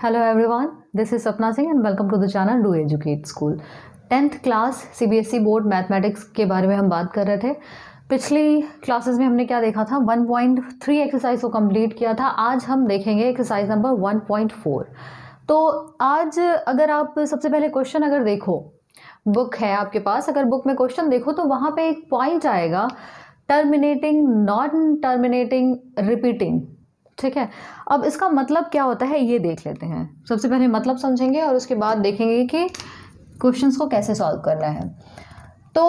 Hello everyone, this is Sapna Singh and welcome to the channel Do Educate School. 10th class CBSE board mathematics के बारे में हम बात कर रहे थे। पिछली क्लासेस में हमने क्या देखा था, 1.3 एक्सरसाइज को कंप्लीट किया था। आज हम देखेंगे एक्सरसाइज नंबर 1.4। तो आज अगर आप सबसे पहले क्वेश्चन अगर देखो, बुक है आपके पास, अगर बुक में क्वेश्चन देखो तो वहाँ पे एक पॉइंट आएगा टर्मिनेटिंग, नॉन टर्मिनेटिंग, रिपीटिंग। ठीक है, अब इसका मतलब क्या होता है ये देख लेते हैं। सबसे पहले मतलब समझेंगे और उसके बाद देखेंगे कि क्वेश्चंस को कैसे सॉल्व करना है। तो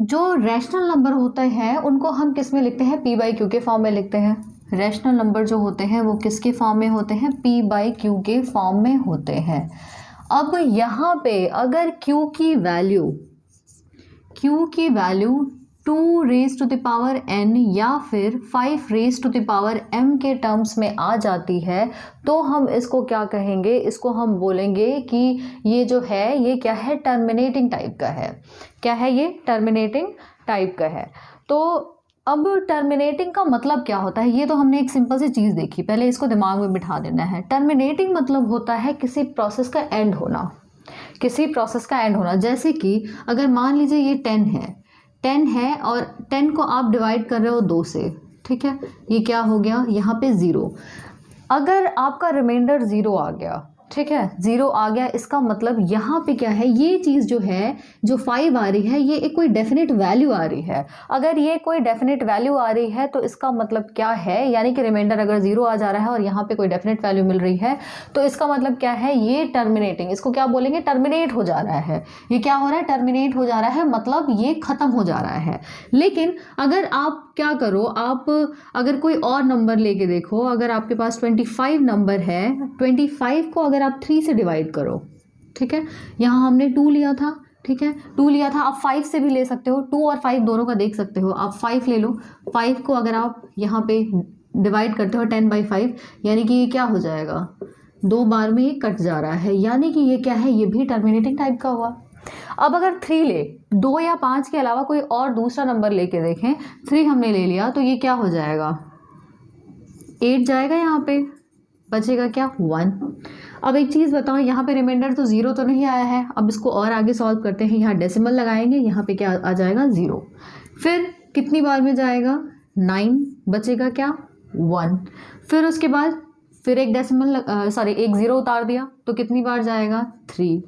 जो रैशनल नंबर होते हैं उनको हम किस में लिखते हैं, पी बाई क्यू के फॉर्म में लिखते हैं। रैशनल नंबर जो होते हैं वो किसके फॉर्म में होते हैं, पी बाई क्यू के फॉर्म में होते हैं। अब यहाँ पे अगर क्यू की value 2 raise to the power n या फिर 5 raise to the power m के टर्म्स में आ जाती है तो हम इसको क्या कहेंगे, इसको हम बोलेंगे कि ये जो है ये क्या है, टर्मिनेटिंग टाइप का है। क्या है ये, टर्मिनेटिंग टाइप का है। तो अब टर्मिनेटिंग का मतलब क्या होता है, ये तो हमने एक सिंपल सी चीज़ देखी, पहले इसको दिमाग में बिठा देना है। टर्मिनेटिंग मतलब होता है किसी प्रोसेस का एंड होना, किसी प्रोसेस का एंड होना। जैसे कि अगर मान लीजिए ये 10 है और 10 को आप डिवाइड कर रहे हो 2 से, ठीक है, ये क्या हो गया यहाँ पे 0। अगर आपका रिमाइंडर 0 आ गया, ठीक है, 0 आ गया, इसका मतलब यहाँ पे क्या है, ये चीज़ जो है, जो 5 आ रही है, ये एक कोई डेफिनेट वैल्यू आ रही है। अगर ये कोई डेफिनेट वैल्यू आ रही है तो इसका मतलब क्या है, यानी कि रिमाइंडर अगर 0 आ जा रहा है और यहाँ पे कोई डेफिनेट वैल्यू मिल रही है तो इसका मतलब क्या है, ये टर्मिनेटिंग, इसको क्या बोलेंगे, टर्मिनेट हो जा रहा है। ये क्या हो रहा है, टर्मिनेट हो जा रहा है, मतलब ये ख़त्म हो जा रहा है। लेकिन अगर आप क्या करो, आप अगर कोई और नंबर लेके देखो, अगर आपके पास 25 नंबर है, 25 को अगर आप 3 से डिवाइड करो, ठीक है, यहाँ हमने 2 लिया था, ठीक है, 2 लिया था, आप 5 से भी ले सकते हो, 2 और 5 दोनों का देख सकते हो, आप 5 ले लो। 5 को अगर आप यहाँ पे डिवाइड करते हो 10/5, यानी कि ये क्या हो जाएगा, 2 बार में ये कट जा रहा है, यानी कि ये क्या है, ये भी टर्मिनेटिंग टाइप का हुआ। अब अगर 3 ले, 2 या 5 के अलावा कोई और दूसरा नंबर लेके देखें, 3 हमने ले लिया तो ये क्या हो जाएगा, 8 जाएगा, यहाँ पे बचेगा क्या, 1। अब एक चीज़ बताओ, यहाँ पे रिमाइंडर तो 0 तो नहीं आया है, अब इसको और आगे सॉल्व करते हैं। यहाँ डेसिमल लगाएंगे, यहाँ पे क्या आ जाएगा, 0। फिर कितनी बार में जाएगा, 9, बचेगा क्या, 1। फिर उसके बाद फिर एक डेसिमल एक 0 उतार दिया तो कितनी बार जाएगा, 3,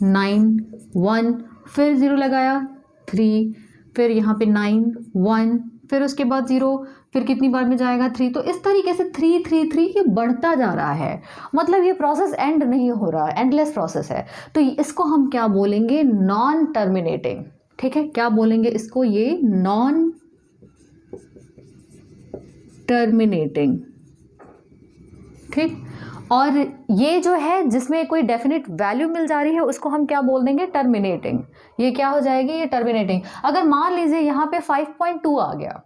9, 1, फिर 0 लगाया, 3, फिर यहाँ पे 9, 1, फिर उसके बाद 0, फिर कितनी बार में जाएगा, 3। तो इस तरीके से 3, 3, 3 ये बढ़ता जा रहा है, मतलब ये प्रोसेस एंड नहीं हो रहा, एंडलेस प्रोसेस है। तो इसको हम क्या बोलेंगे, नॉन टर्मिनेटिंग। ठीक है, क्या बोलेंगे इसको, ये नॉन टर्मिनेटिंग। ठीक, और ये जो है जिसमें कोई डेफिनेट वैल्यू मिल जा रही है उसको हम क्या बोल देंगे, टर्मिनेटिंग। ये क्या हो जाएगी, ये टर्मिनेटिंग। अगर मान लीजिए यहाँ पे 5.2 आ गया,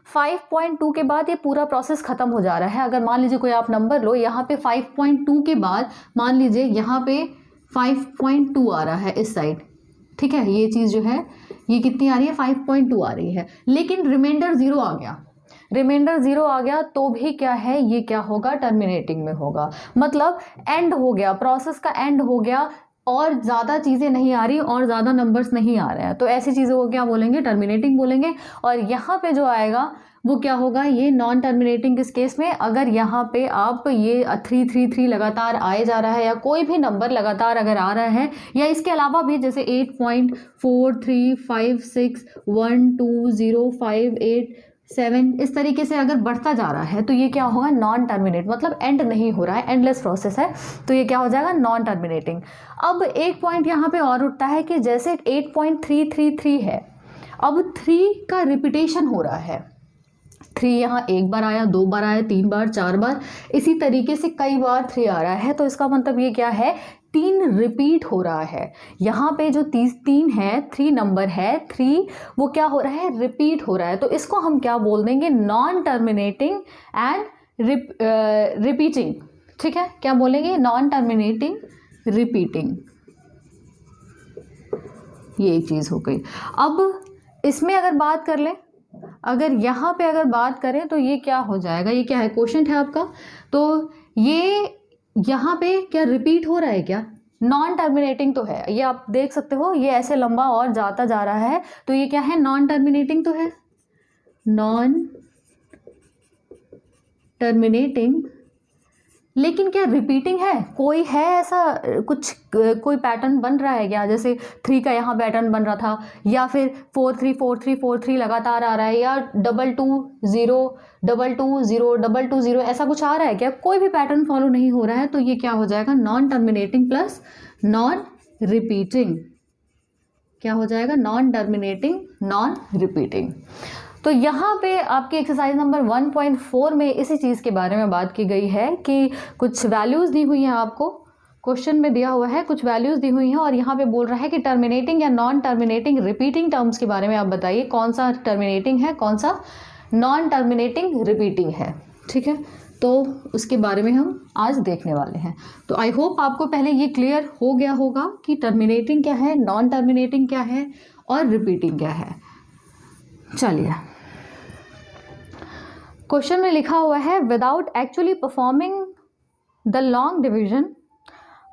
5.2 के बाद ये पूरा प्रोसेस खत्म हो जा रहा है। अगर मान लीजिए कोई आप नंबर लो, यहाँ पे 5.2 के बाद मान लीजिए यहाँ पे 5.2 आ रहा है इस साइड, ठीक है, ये चीज़ जो है ये कितनी आ रही है, 5.2 आ रही है, लेकिन रिमाइंडर 0 आ गया, रिमाइंडर 0 आ गया तो भी क्या है, ये क्या होगा, टर्मिनेटिंग में होगा। मतलब एंड हो गया, प्रोसेस का एंड हो गया और ज़्यादा चीज़ें नहीं आ रही और ज़्यादा नंबर्स नहीं आ रहे हैं, तो ऐसी चीज़ों को क्या बोलेंगे, टर्मिनेटिंग बोलेंगे। और यहाँ पे जो आएगा वो क्या होगा, ये नॉन टर्मिनेटिंग। किस केस में, अगर यहाँ पे आप ये 3, 3, 3 लगातार आए जा रहा है, या कोई भी नंबर लगातार अगर आ रहा है, या इसके अलावा भी जैसे 8.4356 1 2 0 5 8 7 इस तरीके से अगर बढ़ता जा रहा है तो ये क्या होगा, नॉन टर्मिनेट, मतलब एंड नहीं हो रहा है, एंडलेस प्रोसेस है, तो ये क्या हो जाएगा, नॉन टर्मिनेटिंग। अब एक पॉइंट यहाँ पे और उठता है कि जैसे 8.333 है, अब 3 का रिपीटेशन हो रहा है। 3 यहाँ एक बार आया, 2 बार आया, 3 बार, 4 बार, इसी तरीके से कई बार 3 आ रहा है, तो इसका मतलब ये क्या है, 3 रिपीट हो रहा है। यहाँ पे जो 3 है, 3 नंबर है, 3 वो क्या हो रहा है, रिपीट हो रहा है, तो इसको हम क्या बोल देंगे, नॉन टर्मिनेटिंग एंड रिपीटिंग। ठीक है, क्या बोलेंगे, नॉन टर्मिनेटिंग, रिपीटिंग, ये चीज़ हो गई। अब इसमें अगर बात कर लें, अगर यहाँ पे अगर बात करें तो ये क्या हो जाएगा, ये क्या है, क्वोशंट है आपका, तो ये यहाँ पे क्या रिपीट हो रहा है क्या? नॉन टर्मिनेटिंग तो है, ये आप देख सकते हो, ये ऐसे लंबा और जाता जा रहा है, तो ये क्या है? नॉन टर्मिनेटिंग तो है, नॉन टर्मिनेटिंग। लेकिन क्या रिपीटिंग है? कोई है ऐसा कुछ, कोई पैटर्न बन रहा है क्या? जैसे 3 का यहाँ पैटर्न बन रहा था, या फिर 4 3 4 3 4 3 लगातार आ रहा है, या 2 2 0 2 2 0 2 2 0, ऐसा कुछ आ रहा है क्या? कोई भी पैटर्न फॉलो नहीं हो रहा है, तो ये क्या हो जाएगा? Non terminating plus non repeating. क्या हो जाएगा? Non terminating non repeating. तो यहाँ पे आपकी एक्सरसाइज नंबर 1.4 में इसी चीज़ के बारे में बात की गई है कि कुछ वैल्यूज़ दी हुई हैं, आपको क्वेश्चन में दिया हुआ है, कुछ वैल्यूज़ दी हुई हैं, और यहाँ पे बोल रहा है कि टर्मिनेटिंग या नॉन टर्मिनेटिंग रिपीटिंग टर्म्स के बारे में आप बताइए, कौन सा टर्मिनेटिंग है, कौन सा नॉन टर्मिनेटिंग रिपीटिंग है। ठीक है, तो उसके बारे में हम आज देखने वाले हैं। तो आई होप आपको पहले ये क्लियर हो गया होगा कि टर्मिनेटिंग क्या है, नॉन टर्मिनेटिंग क्या है, और रिपीटिंग क्या है। चलिए, क्वेश्चन में लिखा हुआ है without actually performing the long division.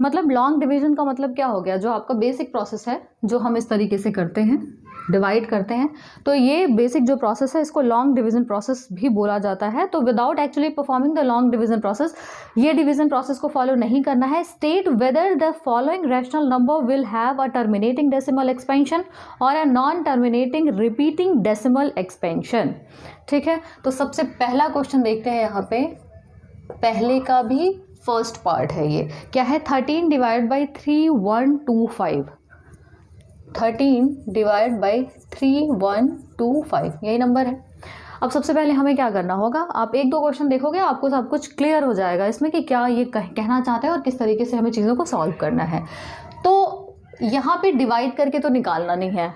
मतलब लॉन्ग डिवीजन का मतलब क्या हो गया? जो आपका बेसिक प्रोसेस है, जो हम इस तरीके से करते हैं, डिवाइड करते हैं, तो ये बेसिक जो प्रोसेस है इसको लॉन्ग डिवीजन प्रोसेस भी बोला जाता है। तो without actually performing the long division process, ये डिवीजन प्रोसेस को फॉलो नहीं करना है। State whether the following rational number will have a terminating decimal expansion और a non terminating repeating decimal expansion. ठीक है, तो सबसे पहला क्वेश्चन देखते हैं यहाँ पे, पहले का भी फर्स्ट पार्ट है। ये क्या है? 13 डिवाइड बाई 3125, 13 डिवाइड बाई 3125, यही नंबर है। अब सबसे पहले हमें क्या करना होगा? आप 1-2 क्वेश्चन देखोगे, आपको सब कुछ क्लियर हो जाएगा इसमें कि क्या ये कहना चाहते हैं और किस तरीके से हमें चीज़ों को सॉल्व करना है। तो यहाँ पे डिवाइड करके तो निकालना नहीं है।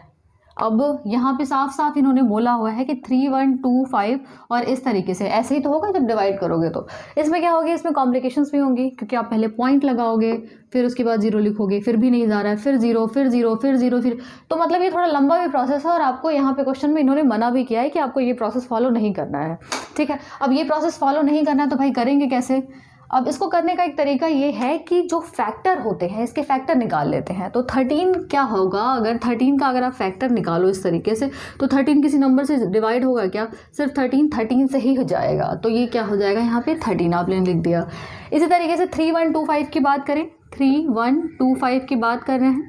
अब यहाँ पे साफ साफ इन्होंने बोला हुआ है कि 3125, और इस तरीके से ऐसे ही तो होगा जब डिवाइड करोगे। तो इसमें क्या होगी? इसमें कॉम्प्लिकेशंस भी होंगी, क्योंकि आप पहले पॉइंट लगाओगे, फिर उसके बाद 0 लिखोगे, फिर भी नहीं जा रहा है, फिर 0 फिर 0 फिर 0 फिर, तो मतलब ये थोड़ा लंबा भी प्रोसेस है, और आपको यहाँ पे क्वेश्चन में इन्होंने मना भी किया है कि आपको ये प्रोसेस फॉलो नहीं करना है। ठीक है, अब ये प्रोसेस फॉलो नहीं करना है तो भाई करेंगे कैसे? अब इसको करने का एक तरीका ये है कि जो फैक्टर होते हैं, इसके फैक्टर निकाल लेते हैं। तो 13 क्या होगा? अगर 13 का अगर आप फैक्टर निकालो इस तरीके से, तो 13 किसी नंबर से डिवाइड होगा क्या? सिर्फ 13 से ही हो जाएगा। तो ये क्या हो जाएगा? यहाँ पे 13 आपने लिख दिया। इसी तरीके से 3125 की बात करें, 3125 की बात कर रहे हैं,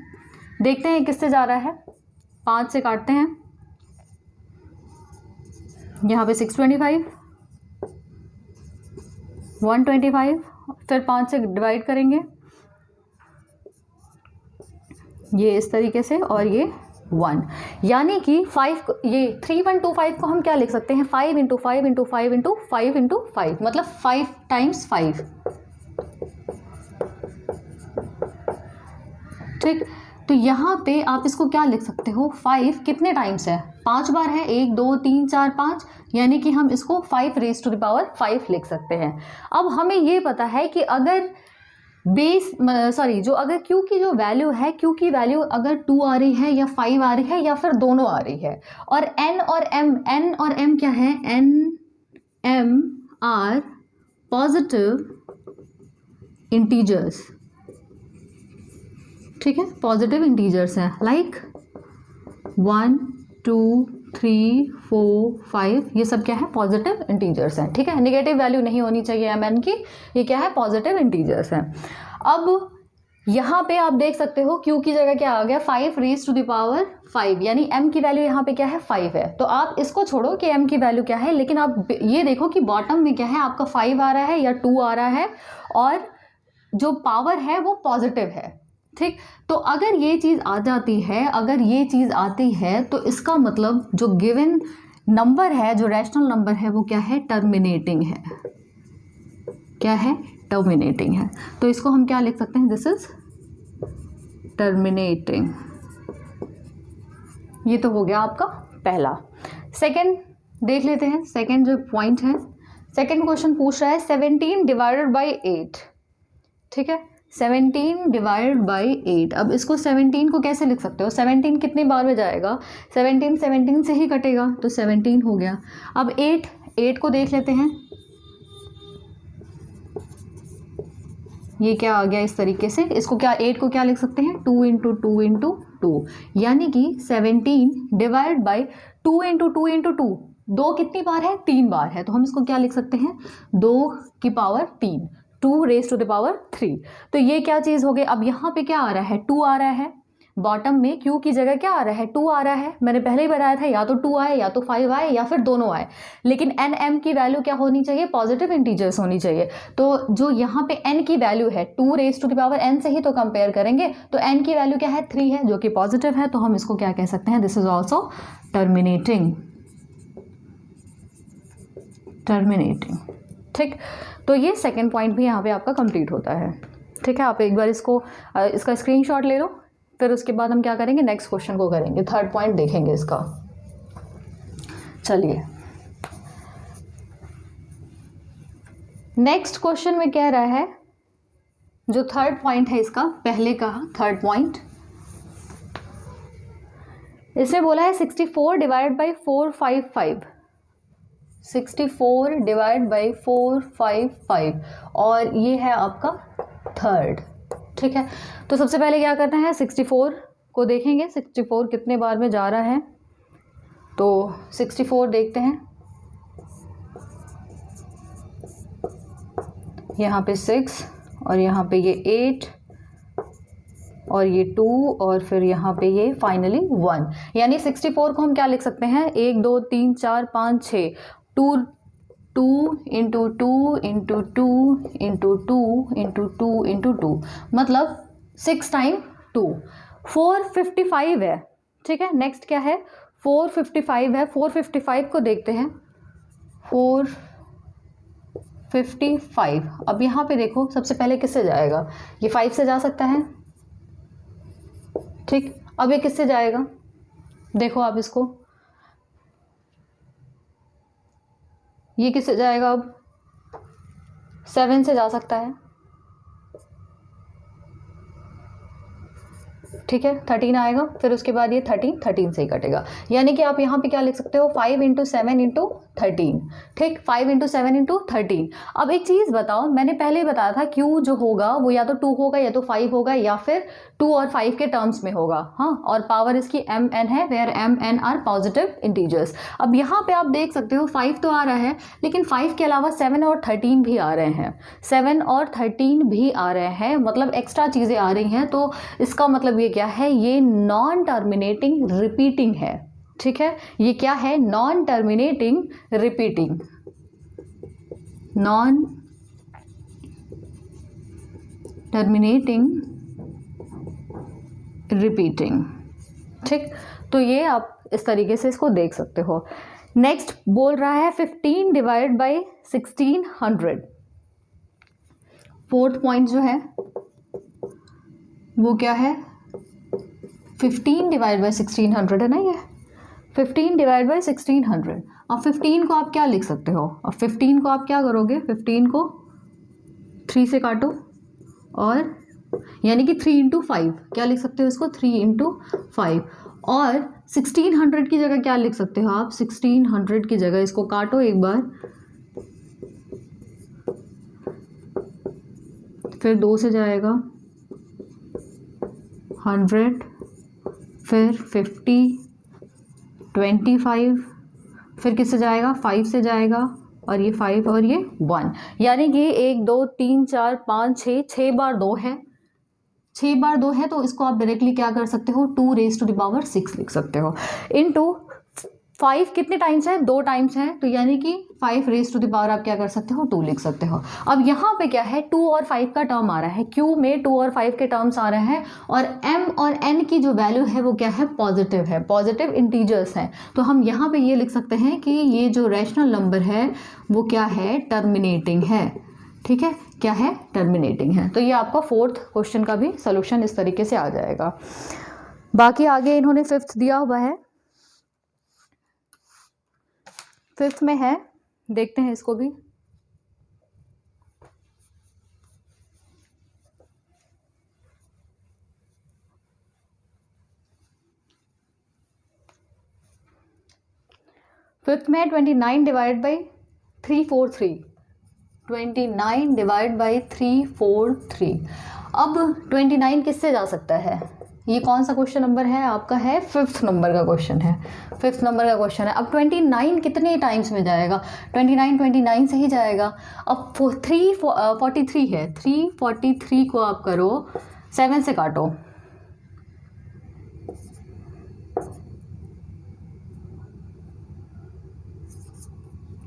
देखते हैं किससे जा रहा है। 5 से काटते हैं, यहाँ पे 625, 125, फिर 5 से डिवाइड करेंगे, ये इस तरीके से, और ये 1, यानी कि 5, ये 3125 को हम क्या लिख सकते हैं? 5 इंटू 5 इंटू 5 इंटू 5 इंटू 5, मतलब 5 टाइम्स 5। ठीक, तो यहाँ पे आप इसको क्या लिख सकते हो? 5 कितने टाइम्स है? 5 बार है, 1 2 3 4 5, यानी कि हम इसको 5 रेज़ टू द पावर 5 लिख सकते हैं। अब हमें ये पता है कि अगर जो अगर Q की जो वैल्यू है, Q की वैल्यू अगर 2 आ रही है या 5 आ रही है या फिर दोनों आ रही है, और N और M क्या है? N M are positive integers. ठीक है, पॉजिटिव इंटीजर्स हैं, लाइक 1 2 3 4 5, ये सब क्या है? पॉजिटिव इंटीजर्स हैं। ठीक है, नेगेटिव वैल्यू नहीं होनी चाहिए mn की, ये क्या है? पॉजिटिव इंटीजर्स हैं। अब यहाँ पे आप देख सकते हो Q की जगह क्या आ गया? 5 रेज़ टू द पावर 5, यानी m की वैल्यू यहाँ पे क्या है? 5 है। तो आप इसको छोड़ो कि m की वैल्यू क्या है, लेकिन आप ये देखो कि बॉटम में क्या है? आपका 5 आ रहा है या 2 आ रहा है, और जो पावर है वो पॉजिटिव है। ठीक, तो अगर ये चीज़ आ जाती है, अगर ये चीज़ आती है, तो इसका मतलब जो गिवन नंबर है, जो रैशनल नंबर है, वो क्या है? टर्मिनेटिंग है। क्या है? टर्मिनेटिंग है। तो इसको हम क्या लिख सकते हैं? This is terminating. ये तो हो गया आपका पहला। सेकंड देख लेते हैं, सेकंड जो पॉइंट है, सेकंड क्वेश्चन पूछ रहा है 17 डिवाइडेड बाई 8। ठीक है, 17 डिवाइड बाई 8। अब इसको 17 को कैसे लिख सकते हो? 17 कितनी बार में जाएगा? 17 से ही कटेगा, तो 17 हो गया। अब 8 को देख लेते हैं, ये क्या आ गया इस तरीके से, इसको क्या 8 को क्या लिख सकते हैं 2 इंटू 2 इंटू 2, यानी कि 17 डिवाइड बाई 2 इंटू 2 इंटू 2, 2 कितनी बार है 3 बार है, तो हम इसको क्या लिख सकते हैं 2 की power 3, 2 raise to the power 3। तो ये क्या चीज़ हो गई, अब यहाँ पे क्या आ रहा है 2 आ रहा है, बॉटम में क्यू की जगह क्या आ रहा है 2 आ रहा है, मैंने पहले ही बताया था या तो 2 आए या तो 5 आए या फिर दोनों आए, लेकिन एन एम की वैल्यू क्या होनी चाहिए पॉजिटिव इंटीजर्स होनी चाहिए। तो जो यहाँ पे एन की वैल्यू है 2 raise to the power N से ही तो कंपेयर करेंगे, तो एन की वैल्यू क्या है 3 है जो कि पॉजिटिव है, तो हम इसको क्या कह सकते हैं दिस इज ऑल्सो टर्मिनेटिंग। ठीक, तो ये सेकेंड पॉइंट भी यहाँ पे आपका कंप्लीट होता है। ठीक है, आप एक बार इसका स्क्रीनशॉट ले लो, फिर उसके बाद हम क्या करेंगे नेक्स्ट क्वेश्चन को करेंगे, थर्ड पॉइंट देखेंगे इसका। चलिए नेक्स्ट क्वेश्चन में कह रहा है, जो थर्ड पॉइंट है इसका पहले का थर्ड पॉइंट, इसने बोला है 64 डिवाइड बाई 455, 64 डिवाइड बाई 455 और ये है आपका थर्ड। ठीक है, तो सबसे पहले क्या करना है 64 को देखेंगे 64 कितने बार में जा रहा है, तो 64 देखते हैं, यहाँ पे 6 और यहाँ पे ये 8 और ये 2 और फिर यहाँ पे ये फाइनली 1, यानी 64 को हम क्या लिख सकते हैं 1 2 3 4 5 6, 2 into 2 into 2 into 2 into 2 into 2, मतलब 6 टाइम 2, 455 है। ठीक है, नेक्स्ट क्या है 455 है, 455 को देखते हैं 455। अब यहाँ पे देखो सबसे पहले किससे जाएगा, ये 5 से जा सकता है। ठीक, अब ये किससे जाएगा, देखो आप इसको, ये किससे जाएगा, अब 7 से जा सकता है। ठीक है, 13 आएगा, फिर उसके बाद ये 13 से ही कटेगा, यानी कि आप यहाँ पे क्या लिख सकते हो 5 इंटू 7 इंटू 13। ठीक, 5 इंटू 7 इंटू 13। अब एक चीज़ बताओ, मैंने पहले ही बताया था Q जो होगा वो या तो 2 होगा या तो 5 होगा या फिर 2 और 5 के टर्म्स में होगा। हाँ, और पावर इसकी m n है, where m n are positive integers. अब यहाँ पे आप देख सकते हो 5 तो आ रहा है, लेकिन 5 के अलावा 7 और 13 भी आ रहे हैं, 7 और 13 भी आ रहे हैं, मतलब एक्स्ट्रा चीज़ें आ रही हैं, तो इसका मतलब ये क्या है, ये नॉन टर्मिनेटिंग रिपीटिंग है। ठीक है, ये क्या है non terminating repeating, non terminating repeating. ठीक, तो ये आप इस तरीके से इसको देख सकते हो। नेक्स्ट बोल रहा है 15 डिवाइड बाई 1600, फोर्थ पॉइंट जो है वो क्या है 15 डिवाइड बाई 1600 है ना, ये 15 डिवाइड बाई 1600। अब 15 को आप क्या लिख सकते हो, अब 15 को आप क्या करोगे, 15 को 3 से काटो और यानी कि 3 इंटू 5 क्या लिख सकते हो इसको 3 इंटू 5, और 1600 की जगह क्या लिख सकते हो आप 1600 की जगह इसको काटो एक बार, फिर 2 से जाएगा 100, फिर 50, 25, फिर किससे जाएगा 5 से जाएगा, और ये 5 और ये 1, यानी कि 1 2 3 4 5 6 बार 2 है, 6 बार 2 है, तो इसको आप डायरेक्टली क्या कर सकते हो 2 रेज टू द पावर 6 लिख सकते हो, इनटू 5 कितने टाइम्स है 2 टाइम्स है, तो यानी कि 5 रेज टू द पावर आप क्या कर सकते हो 2 लिख सकते हो। अब यहाँ पे क्या है 2 और 5 का टर्म आ रहा है, Q में 2 और 5 के टर्म्स आ रहे हैं, और M और N की जो वैल्यू है वो क्या है पॉजिटिव है, पॉजिटिव इंटीजर्स हैं, तो हम यहाँ पे ये लिख सकते हैं कि ये जो रैशनल नंबर है वो क्या है टर्मिनेटिंग है। ठीक है, क्या है टर्मिनेटिंग है। तो ये आपका फोर्थ क्वेश्चन का भी सोल्यूशन इस तरीके से आ जाएगा। बाकी आगे इन्होंने फिफ्थ दिया हुआ है, फिफ्थ में है, देखते हैं इसको भी। फिफ्थ में 29 डिवाइड बाई 343, 29 डिवाइड बाई 343। अब 29 किससे जा सकता है? ये कौन सा क्वेश्चन नंबर है आपका? है 5th नंबर का क्वेश्चन है, 5th नंबर का क्वेश्चन है। अब 29 कितने टाइम्स में जाएगा? 29 से ही जाएगा। अब 343 है, 343 को आप करो 7 से काटो,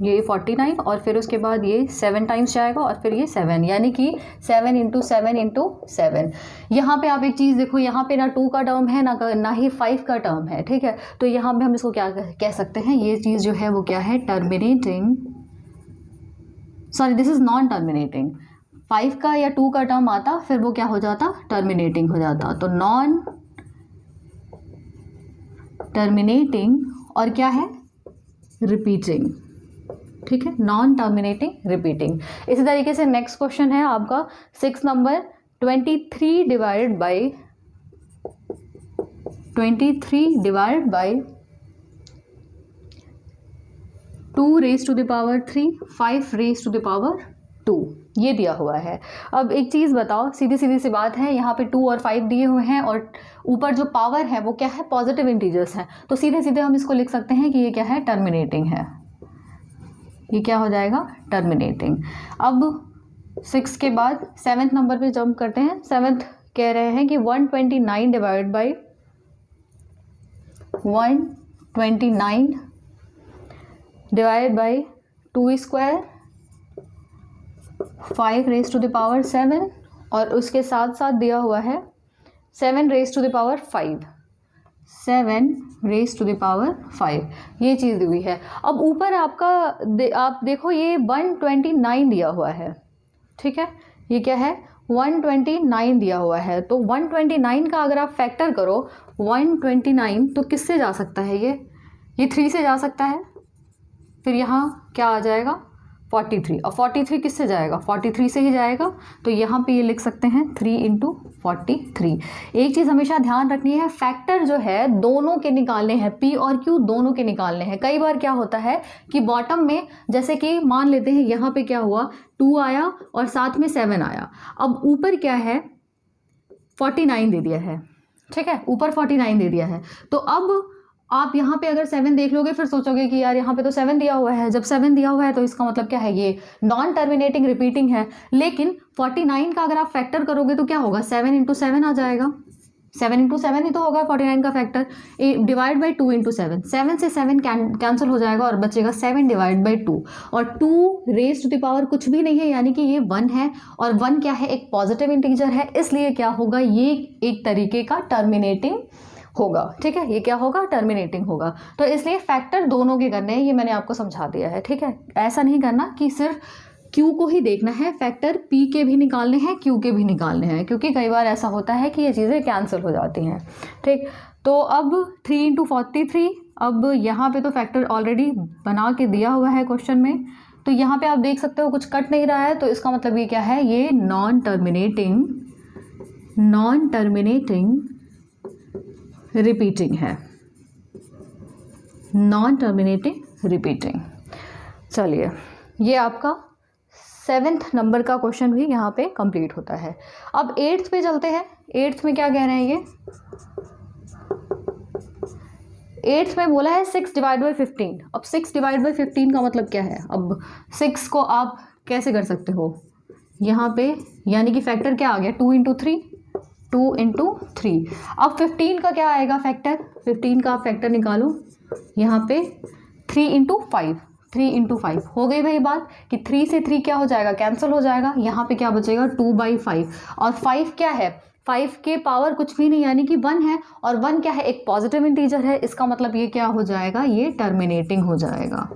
ये 49 और फिर उसके बाद ये 7 टाइम्स जाएगा और फिर ये 7, यानी कि 7 इंटू 7 इंटू 7। यहाँ पे आप एक चीज़ देखो, यहाँ पे ना 2 का टर्म है ना ही 5 का टर्म है, ठीक है। तो यहाँ पे हम इसको क्या कह सकते हैं? ये चीज़ जो है वो क्या है? Terminating, sorry this is non terminating. 5 का या 2 का टर्म आता फिर वो क्या हो जाता? टर्मिनेटिंग हो जाता। तो नॉन टर्मिनेटिंग और क्या है? रिपीटिंग, ठीक है, नॉन टर्मिनेटिंग रिपीटिंग। इसी तरीके से नेक्स्ट क्वेश्चन है आपका 6 number, 23 divide by 2 raise to the power 3, 5 raise to the power 2, ये दिया हुआ है। अब एक चीज़ बताओ, सीधी सी बात है, यहाँ पे 2 और 5 दिए हुए हैं और ऊपर जो पावर है वो क्या है? पॉजिटिव इंटीजर्स हैं। तो सीधे हम इसको लिख सकते हैं कि ये क्या है? टर्मिनेटिंग है। ये क्या हो जाएगा? टर्मिनेटिंग। अब 6 के बाद 7th नंबर पे जंप करते हैं। 7th कह रहे हैं कि 129 divide by 129 divide by 2 square, 5 raise to the power 7 और उसके साथ साथ दिया हुआ है 7 raise to the power 5, 7 raise to the power 5, ये चीज़ दी हुई है। अब ऊपर आपका आप देखो ये 129 दिया हुआ है, ठीक है, ये क्या है? 129 दिया हुआ है। तो 129 का अगर आप फैक्टर करो 129 तो किससे जा सकता है? ये 3 से जा सकता है, फिर यहाँ क्या आ जाएगा? 43, और 43 किससे जाएगा? 43 से ही जाएगा। तो यहाँ पे ये लिख सकते हैं 3 इंटू 43। एक चीज़ हमेशा ध्यान रखनी है, फैक्टर जो है दोनों के निकालने हैं, P और Q दोनों के निकालने हैं। कई बार क्या होता है कि बॉटम में, जैसे कि मान लेते हैं यहाँ पे क्या हुआ, 2 आया और साथ में 7 आया। अब ऊपर क्या है? 49 दे दिया है, ठीक है, ऊपर 49 दे दिया है। तो अब आप यहाँ पे अगर 7 देख लोगे फिर सोचोगे कि यार यहाँ पे तो 7 दिया हुआ है। जब 7 दिया हुआ है तो इसका मतलब क्या है? ये नॉन टर्मिनेटिंग रिपीटिंग है। लेकिन 49 का अगर आप फैक्टर करोगे तो क्या होगा? 7 इंटू 7 आ जाएगा, 7 इंटू 7 ही तो होगा 49 का फैक्टर, डिवाइड बाई 2 इंटू 7, 7 से 7 कैंसिल हो जाएगा और बचेगा 7 डिवाइड बाई 2, और 2 रेज टू द पावर कुछ भी नहीं है, यानी कि ये 1 है, और 1 क्या है? एक पॉजिटिव इंटीजर है, इसलिए क्या होगा? ये एक तरीके का टर्मिनेटिंग होगा, ठीक है, ये क्या होगा? टर्मिनेटिंग होगा। तो इसलिए फैक्टर दोनों के करने हैं, ये मैंने आपको समझा दिया है, ठीक है। ऐसा नहीं करना कि सिर्फ Q को ही देखना है, फैक्टर P के भी निकालने हैं, Q के भी निकालने हैं, क्योंकि कई बार ऐसा होता है कि ये चीज़ें कैंसिल हो जाती हैं, ठीक। तो अब 3 इंटू 43, अब यहाँ पे तो फैक्टर ऑलरेडी बना के दिया हुआ है क्वेश्चन में, तो यहाँ पे आप देख सकते हो कुछ कट नहीं रहा है, तो इसका मतलब ये क्या है? ये नॉन टर्मिनेटिंग रिपीटिंग है, नॉन टर्मिनेटिंग रिपीटिंग। चलिए, ये आपका 7th नंबर का क्वेश्चन भी यहाँ पे कंप्लीट होता है। अब 8th पे चलते हैं। 8th में क्या कह रहे हैं ये? 8th में बोला है 6 डिवाइड बाई 15। अब 6 डिवाइड बाई 15 का मतलब क्या है? अब 6 को आप कैसे कर सकते हो यहाँ पे? यानी कि फैक्टर क्या आ गया? 2 इंटू 3, 2 इंटू 3। अब 15 का क्या आएगा फैक्टर? 15 का आप फैक्टर निकालो यहाँ पे 3 इंटू 5, 3 इंटू 5 हो गई भाई बात कि 3 से 3 क्या हो जाएगा? कैंसिल हो जाएगा। यहाँ पे क्या बचेगा? 2/5, और 5 क्या है? 5 के पावर कुछ भी नहीं, यानी कि 1 है, और 1 क्या है? एक पॉजिटिव इंटीजर है। इसका मतलब ये क्या हो जाएगा? ये टर्मिनेटिंग हो जाएगा,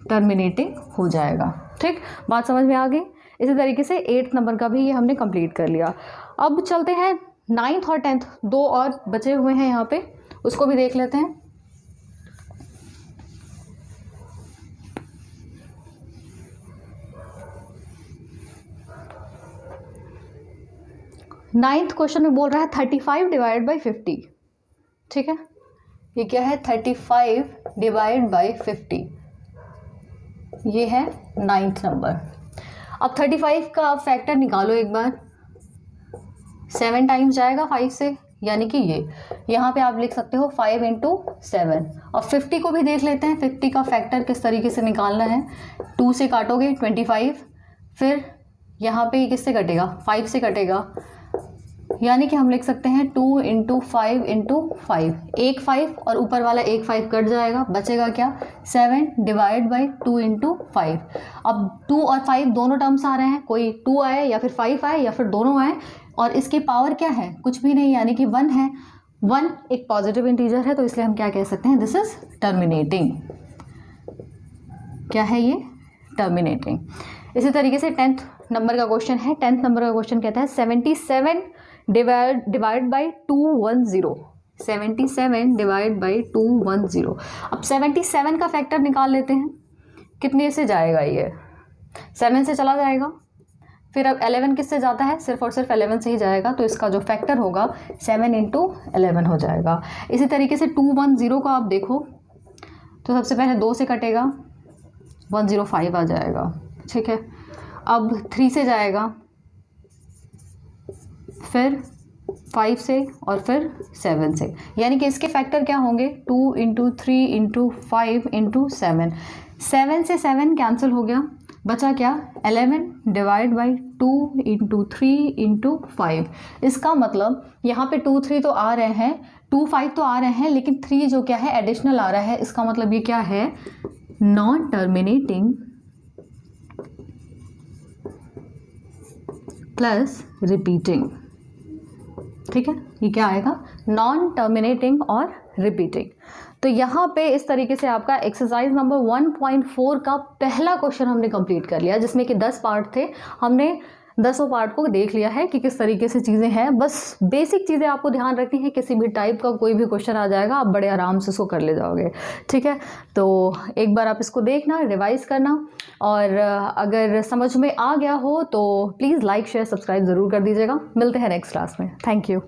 टर्मिनेटिंग हो जाएगा, ठीक। बात समझ में आ गई? इसी तरीके से 8th नंबर का भी ये हमने कंप्लीट कर लिया। अब चलते हैं 9th और 10th, 2 और बचे हुए हैं यहाँ पे, उसको भी देख लेते हैं। नाइन्थ क्वेश्चन में बोल रहा है 35 डिवाइड बाई 50, ठीक है। ये क्या है? 35 डिवाइड बाई 50, ये है 9th नंबर, अब 35 का आप फैक्टर निकालो एक बार, 7 टाइम्स जाएगा 5 से, यानी कि ये यहाँ पे आप लिख सकते हो 5 × 7। और 50 को भी देख लेते हैं, 50 का फैक्टर किस तरीके से निकालना है। 2 से काटोगे 25, फिर यहाँ पे किससे कटेगा, 5 से कटेगा, यानी कि हम लिख सकते हैं 2 × 5 × 5, एक 5 और ऊपर वाला एक 5 कट जाएगा, बचेगा क्या, 7 डिवाइड बाई 2 × 5। अब 2 और 5 दोनों टर्म्स आ रहे हैं, कोई 2 आए या फिर 5 आए या फिर दोनों आए, और इसकी पावर क्या है, कुछ भी नहीं, यानी कि 1 है। 1 एक पॉजिटिव इंटीजर है, तो इसलिए हम क्या कह सकते हैं, दिस इज टर्मिनेटिंग। क्या है ये, टर्मिनेटिंग। इसी तरीके से 10th नंबर का क्वेश्चन है। 10th नंबर का क्वेश्चन कहता है 77 डिवाइड बाई 210, 77 डिवाइड बाई 210। अब 77 का फैक्टर निकाल लेते हैं, कितने से जाएगा ये, 7 से चला जाएगा, फिर अब 11 किससे जाता है, सिर्फ और सिर्फ 11 से ही जाएगा, तो इसका जो फैक्टर होगा 7 × 11 हो जाएगा। इसी तरीके से 210 को आप देखो तो सबसे पहले 2 से कटेगा, 105 आ जाएगा, ठीक है। अब 3 से जाएगा, फिर 5 से और फिर 7 से, यानी कि इसके फैक्टर क्या होंगे, 2 × 3 × 5 × 7। 7 से 7 कैंसिल हो गया, बचा क्या, 11 डिवाइड बाई 2 × 3 × 5। इसका मतलब यहाँ पे 2 3 तो आ रहे हैं, 2 5 तो आ रहे हैं, लेकिन 3 जो क्या है एडिशनल आ रहा है। इसका मतलब ये क्या है, नॉन टर्मिनेटिंग प्लस रिपीटिंग, ठीक है। ये क्या आएगा, नॉन टर्मिनेटिंग और रिपीटिंग। तो यहाँ पे इस तरीके से आपका एक्सरसाइज नंबर 1.4 का पहला क्वेश्चन हमने कंप्लीट कर लिया, जिसमें कि 10 पार्ट थे। हमने 10 पार्ट को देख लिया है कि किस तरीके से चीज़ें हैं। बस बेसिक चीज़ें आपको ध्यान रखनी है, किसी भी टाइप का कोई भी क्वेश्चन आ जाएगा आप बड़े आराम से उसको कर ले जाओगे, ठीक है। तो एक बार आप इसको देखना, रिवाइज करना, और अगर समझ में आ गया हो तो प्लीज़ लाइक शेयर सब्सक्राइब ज़रूर कर दीजिएगा। मिलते हैं नेक्स्ट क्लास में। Thank you.